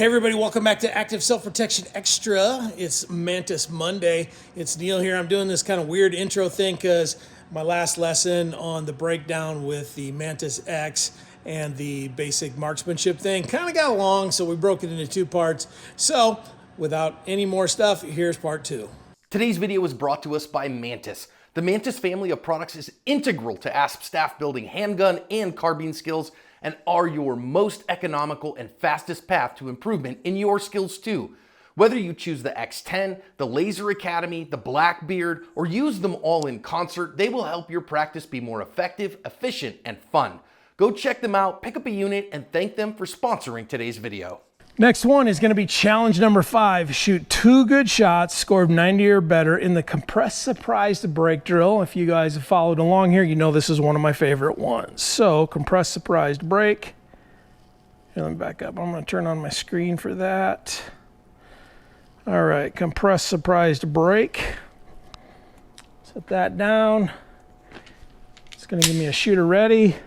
Hey everybody, welcome back to Active Self-Protection Extra. It's Mantis Monday. It's Neil here. I'm doing this kind of weird intro thing because my last lesson on the breakdown with the Mantis X and the basic marksmanship thing kind of got long, so we broke it into two parts. So without any more stuff, here's part two. Today's video is brought to us by Mantis. The Mantis family of products is integral to ASP staff building handgun and carbine skills and are your most economical and fastest path to improvement in your skills too. Whether you choose the X10, the Laser Academy, the Blackbeard, or use them all in concert, they will help your practice be more effective, efficient, and fun. Go check them out, pick up a unit, and thank them for sponsoring today's video. Next one is going to be challenge number 5. Shoot 2 good shots, score 90 or better in the compressed surprised break drill. If you guys have followed along here, you know this is one of my favorite ones. So compressed surprised break. Here, let me back up. I'm going to turn on my screen for that. All right, compressed surprised break. Set that down. It's going to give me a shooter ready.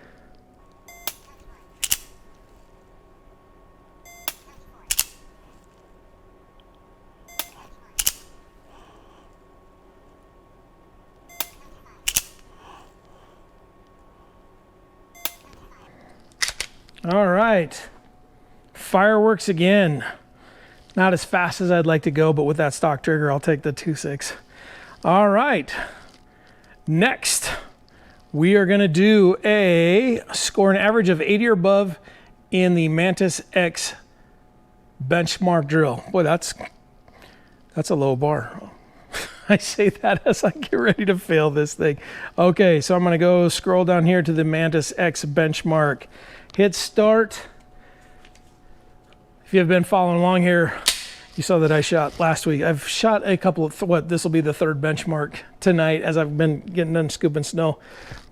All right, fireworks again. Not as fast as I'd like to go, but with that stock trigger, I'll take the 2.6. All right, next, we are gonna do score an average of 80 or above in the Mantis X benchmark drill. Boy, that's a low bar. I say that as I get ready to fail this thing. Okay, so I'm gonna go scroll down here to the Mantis X benchmark. Hit start. If you've been following along here, you saw that I shot last week. I've shot a couple of, this will be the 3rd benchmark tonight as I've been getting done scooping snow.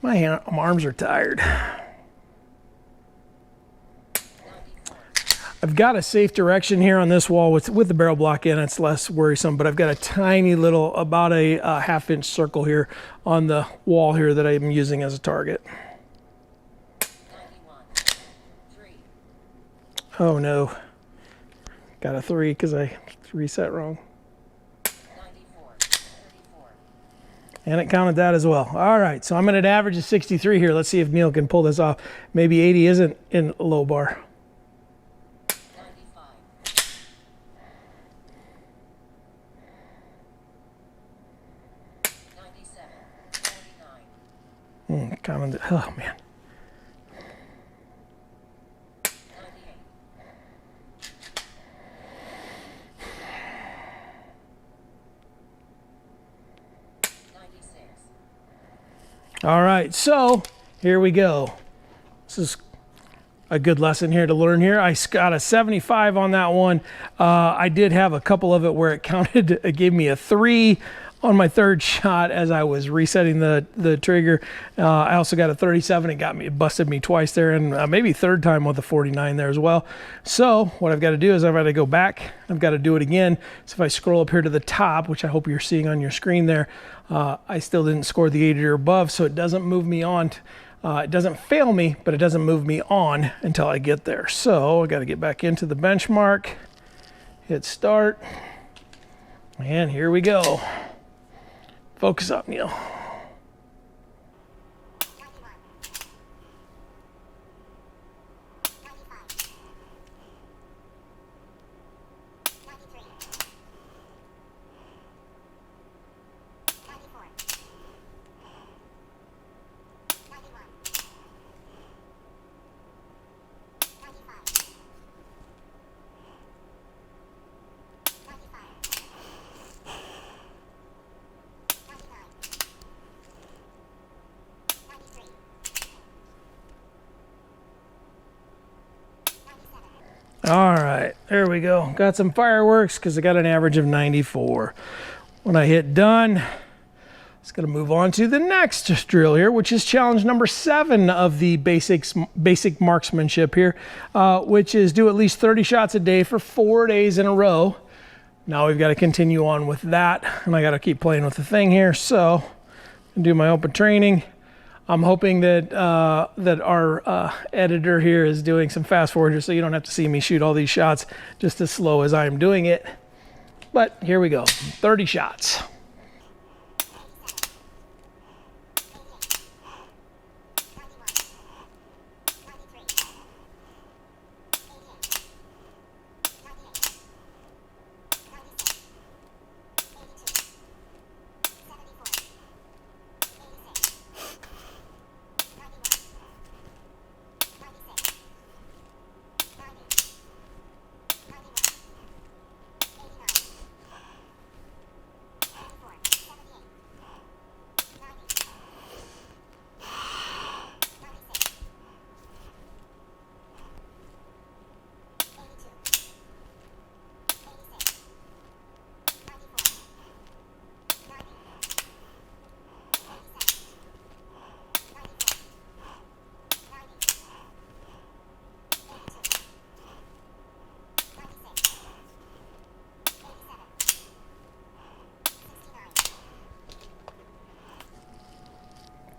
My arms are tired. I've got a safe direction here on this wall with the barrel block in. It's less worrisome, but I've got a tiny little, about a half-inch circle here on the wall here that I'm using as a target. Oh no, got a 3 because I reset wrong. 94, 34. And it counted that as well. All right, so I'm at an average of 63 here. Let's see if Neil can pull this off. Maybe 80 isn't in low bar. 95. 97, 49. Counted, oh man. 98. All right, so here we go. This is a good lesson here to learn here. I got a 75 on that one. I did have a couple of it where it counted, it gave me a 3 on my 3rd shot as I was resetting the trigger. I also got a 37. It busted me twice there, and maybe 3rd time with a 49 there as well. So what I've got to do is I've got to go back. I've got to do it again. So if I scroll up here to the top, which I hope you're seeing on your screen there, I still didn't score the 80 or above, so it doesn't move me on. It doesn't fail me, but it doesn't move me on until I get there. So I got to get back into the benchmark, hit start, and here we go. Focus up, Neil. All right, there we go. Got some fireworks because I got an average of 94. When I hit done, it's going to move on to the next drill here, which is challenge number 7 of the basic marksmanship here, which is do at least 30 shots a day for 4 days in a row. Now we've got to continue on with that, and I got to keep playing with the thing here. So I'm gonna do my open training. I'm hoping that that our editor here is doing some fast forwarders so you don't have to see me shoot all these shots just as slow as I am doing it. But here we go, 30 shots.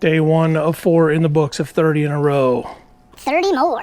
Day 1 of 4 in the books of 30 in a row. 30 more.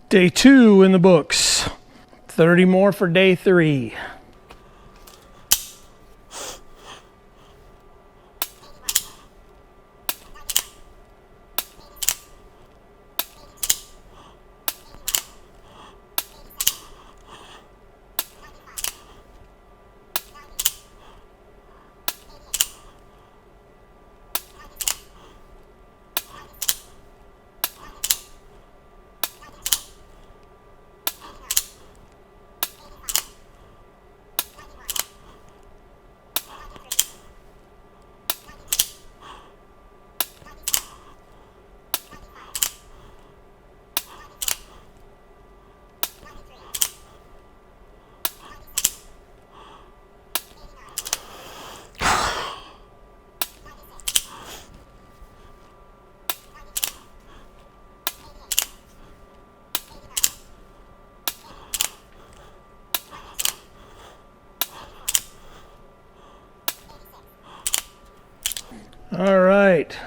Day 2 in the books. 30 more for day 3. All right,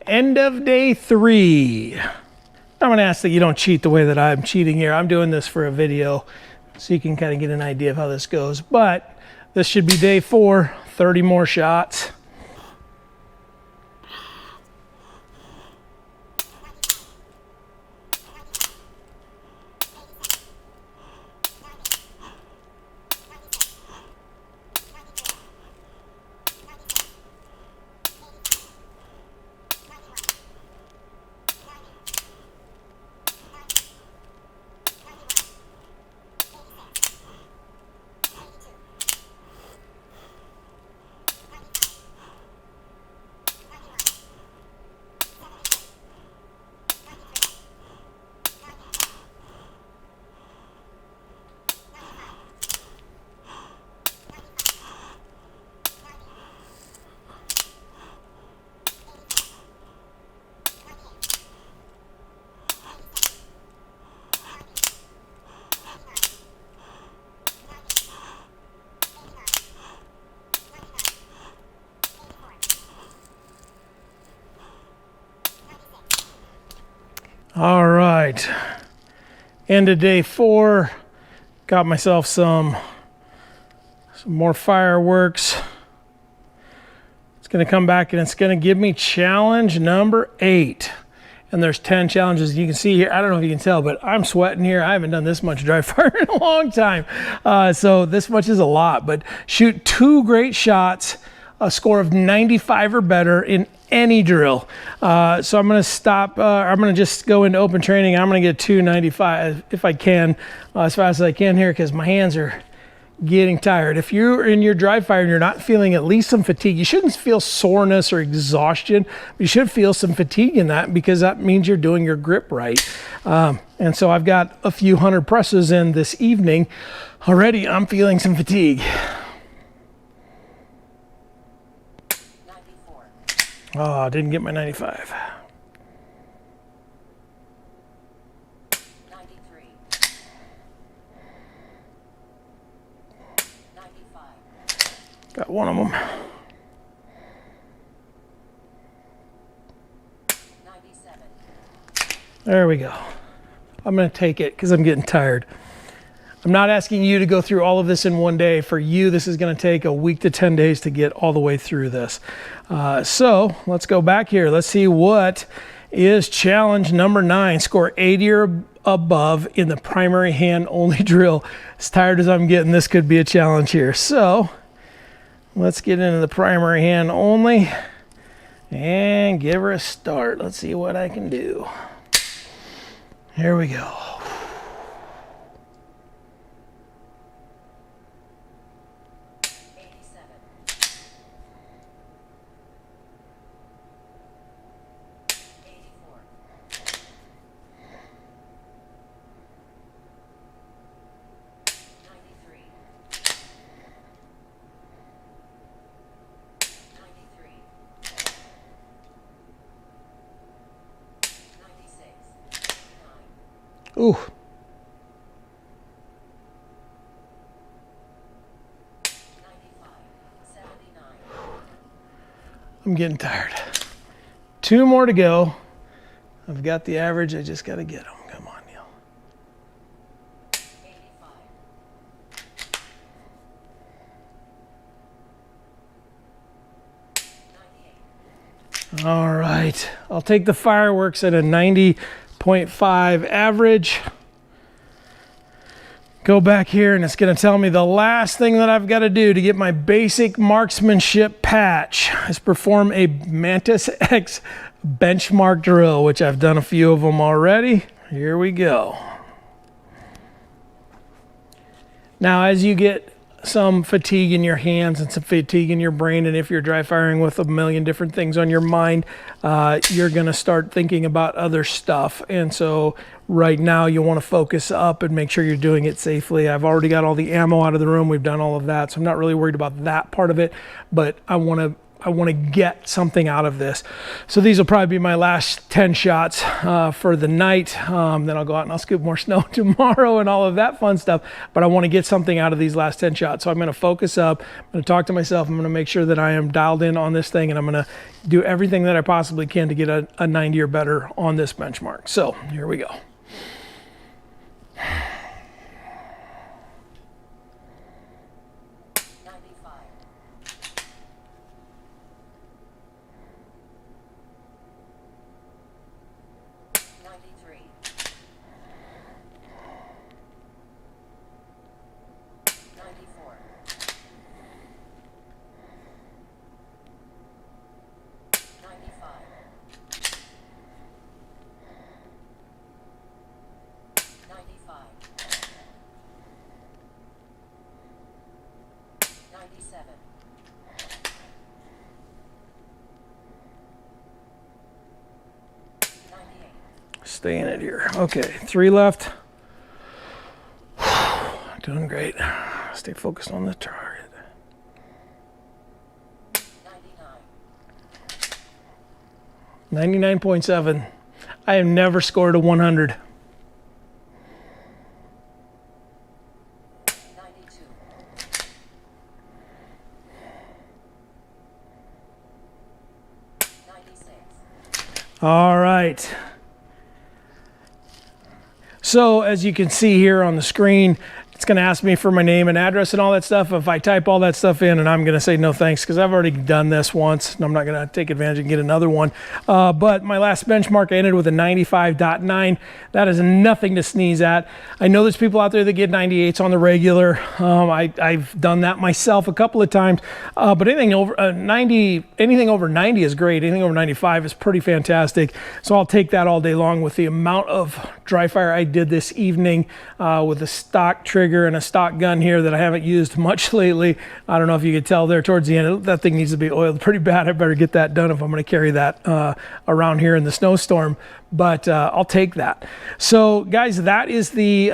end of day 3. I'm gonna ask that you don't cheat the way that I'm cheating here. I'm doing this for a video so you can kind of get an idea of how this goes. But this should be day 4, 30 more shots. All right, end of day 4. Got myself some more fireworks. It's going to come back and it's going to give me challenge number 8. And there's 10 challenges. You can see here, I don't know if you can tell, but I'm sweating here. I haven't done this much dry fire in a long time. So this much is a lot, but shoot 2 great shots, a score of 95 or better in any drill. So I'm going to stop, I'm going to just go into open training. I'm going to get 295 if I can, as fast as I can here, because my hands are getting tired. If you're in your dry fire and you're not feeling at least some fatigue, you shouldn't feel soreness or exhaustion, but you should feel some fatigue in that, because that means you're doing your grip right. And so I've got a few hundred presses in this evening. Already I'm feeling some fatigue. 94. Oh, I didn't get my 95. 93. 95. Got one of them. 97. There we go. I'm going to take it because I'm getting tired. I'm not asking you to go through all of this in one day. For you, this is going to take a week to 10 days to get all the way through this. So let's go back here. Let's see what is challenge number 9. Score 80 or above in the primary hand only drill. As tired as I'm getting, this could be a challenge here. So let's get into the primary hand only and give her a start. Let's see what I can do. Here we go. 87. 84. 93. 93. 96. 9. Ooh. 95. 79. I'm getting tired. 2 more to go. I've got the average. I just got to get them. Come on, Neil. 85. 98. All right. I'll take the fireworks at a 90.5 average. Go back here and it's going to tell me the last thing that I've got to do to get my basic marksmanship patch is perform a Mantis X benchmark drill, which I've done a few of them already. Here we go. Now, as you get some fatigue in your hands and some fatigue in your brain, and if you're dry firing with a million different things on your mind, you're going to start thinking about other stuff. And so right now you want to focus up and make sure you're doing it safely. I've already got all the ammo out of the room. We've done all of that, so I'm not really worried about that part of it, but I want to get something out of this. So these will probably be my last 10 shots for the night. Then I'll go out and I'll scoop more snow tomorrow and all of that fun stuff. But I want to get something out of these last 10 shots. So I'm going to focus up. I'm going to talk to myself. I'm going to make sure that I am dialed in on this thing, and I'm going to do everything that I possibly can to get a 90 or better on this benchmark. So here we go. 93. 94. 95. 95. 97. 98. Stay in it here. Okay, 3 left. Doing great. Stay focused on the target. 99. 99.7. I have never scored a 100. 92. 96. All right. So as you can see here on the screen, it's going to ask me for my name and address and all that stuff. If I type all that stuff in, and I'm going to say no thanks because I've already done this once and I'm not going to take advantage and get another one. But my last benchmark, I ended with a 95.9. That is nothing to sneeze at. I know there's people out there that get 98s on the regular. I've done that myself a couple of times. But anything over 90 is great. Anything over 95 is pretty fantastic. So I'll take that all day long with the amount of dry fire I did this evening with a stock trigger and a stock gun here that I haven't used much lately. I don't know if you could tell there towards the end, that thing needs to be oiled pretty bad. I better get that done if I'm going to carry that around here in the snowstorm. But I'll take that. So guys, that is the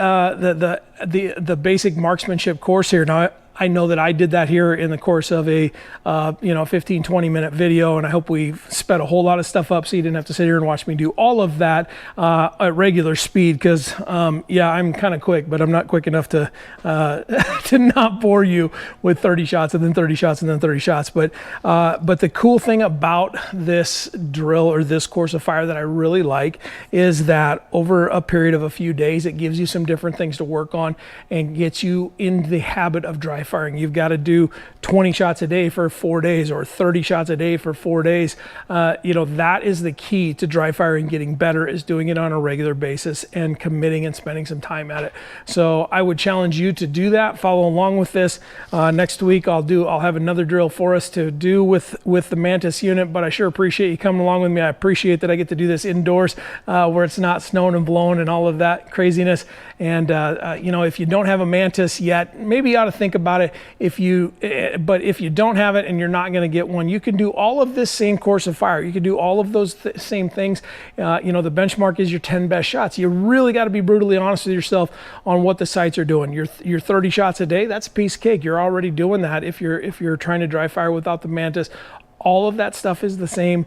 basic marksmanship course here. Now, I know that I did that here in the course of a 15-20 minute video, and I hope we sped a whole lot of stuff up so you didn't have to sit here and watch me do all of that at regular speed, because yeah, I'm kind of quick, but I'm not quick enough to to not bore you with 30 shots and then 30 shots and then 30 shots. But the cool thing about this drill or this course of fire that I really like is that over a period of a few days, it gives you some different things to work on and gets you in the habit of dry firing. You've got to do 20 shots a day for 4 days or 30 shots a day for 4 days. That is the key to dry firing getting better, is doing it on a regular basis and committing and spending some time at it. So I would challenge you to do that. Follow along with this. Next week I'll have another drill for us to do with the Mantis unit, but I sure appreciate you coming along with me. I appreciate that I get to do this indoors where it's not snowing and blowing and all of that craziness. And if you don't have a Mantis yet, maybe you ought to think about it. But if you don't have it and you're not going to get one, you can do all of this same course of fire. You can do all of those same things. The benchmark is your 10 best shots. You really got to be brutally honest with yourself on what the sights are doing. Your 30 shots a day, that's a piece of cake. You're already doing that if you're trying to dry fire without the Mantis. All of that stuff is the same.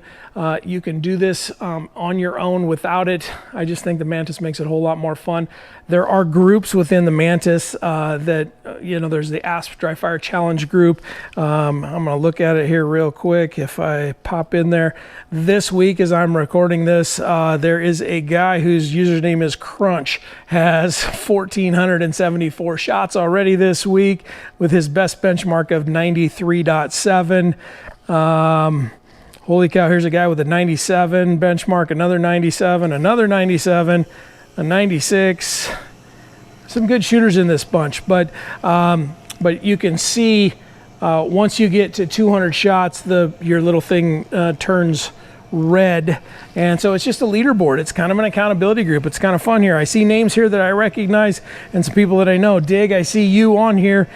You can do this on your own without it. I just think the Mantis makes it a whole lot more fun. There are groups within the Mantis there's the ASP Dry Fire Challenge group. I'm going to look at it here real quick. If I pop in there this week as I'm recording this, there is a guy whose username is Crunch, has 1,474 shots already this week with his best benchmark of 93.7. Holy cow, here's a guy with a 97 benchmark, another 97, another 97, a 96. Some good shooters in this bunch, but you can see once you get to 200 shots, your little thing turns red, and so it's just a leaderboard. It's kind of an accountability group. It's kind of fun here. I see names here that I recognize and some people that I know. Dig, I see you on here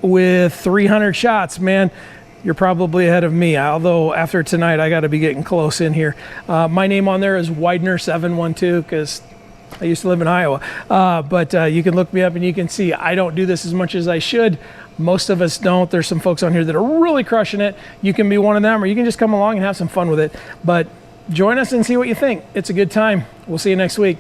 with 300 shots, man. You're probably ahead of me, although after tonight I got to be getting close in here. My name on there is Widener712 because I used to live in Iowa. But you can look me up and you can see I don't do this as much as I should. Most of us don't. There's some folks on here that are really crushing it. You can be one of them, or you can just come along and have some fun with it. But join us and see what you think. It's a good time. We'll see you next week.